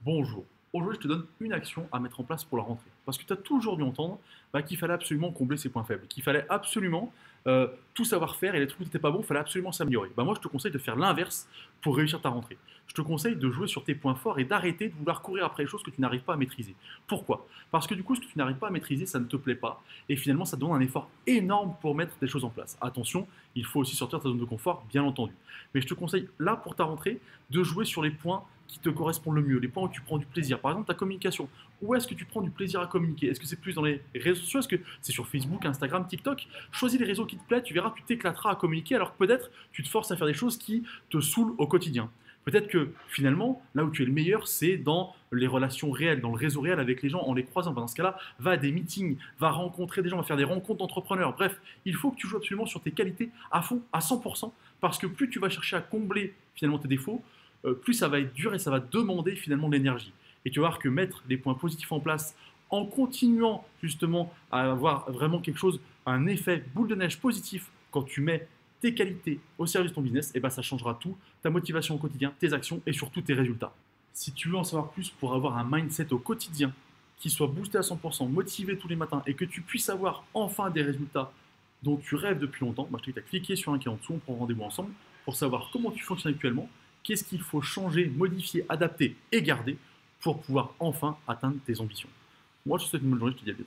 Bonjour. Aujourd'hui, je te donne une action à mettre en place pour la rentrée. Parce que tu as toujours dû entendre qu'il fallait absolument combler ses points faibles, qu'il fallait absolument tout savoir faire et les trucs qui n'étaient pas bons, il fallait absolument s'améliorer. Moi, je te conseille de faire l'inverse pour réussir ta rentrée. Je te conseille de jouer sur tes points forts et d'arrêter de vouloir courir après les choses que tu n'arrives pas à maîtriser. Pourquoi? Parce que du coup, ce que tu n'arrives pas à maîtriser, ça ne te plaît pas. Et finalement, ça te demande un effort énorme pour mettre des choses en place. Attention, il faut aussi sortir de ta zone de confort, bien entendu. Mais je te conseille, là, pour ta rentrée, de jouer sur les points qui te correspondent le mieux, les points où tu prends du plaisir. Par exemple, ta communication. Où est-ce que tu prends du plaisir à communiquer? Est-ce que c'est plus dans les réseaux sociaux? Est-ce que c'est sur Facebook, Instagram, TikTok? Choisis les réseaux qui te plaisent, tu verras, tu t'éclateras à communiquer, alors que peut-être tu te forces à faire des choses qui te saoulent au quotidien. Peut-être que finalement, là où tu es le meilleur, c'est dans les relations réelles, dans le réseau réel avec les gens, en les croisant. Dans ce cas-là, va à des meetings, va rencontrer des gens, va faire des rencontres d'entrepreneurs. Bref, il faut que tu joues absolument sur tes qualités à fond, à 100%, parce que plus tu vas chercher à combler finalement tes défauts, plus ça va être dur et ça va demander finalement de l'énergie. Et tu vas voir que mettre des points positifs en place en continuant justement à avoir vraiment quelque chose, un effet boule de neige positif quand tu mets tes qualités au service de ton business, et ben ça changera tout, ta motivation au quotidien, tes actions et surtout tes résultats. Si tu veux en savoir plus pour avoir un mindset au quotidien qui soit boosté à 100%, motivé tous les matins et que tu puisses avoir enfin des résultats dont tu rêves depuis longtemps, je t'invite à cliquer sur un lien qui est en dessous, on prend rendez-vous ensemble pour savoir comment tu fonctionnes actuellement, qu'est-ce qu'il faut changer, modifier, adapter et garder pour pouvoir enfin atteindre tes ambitions. Moi, je te souhaite une bonne journée, je te dis à bientôt.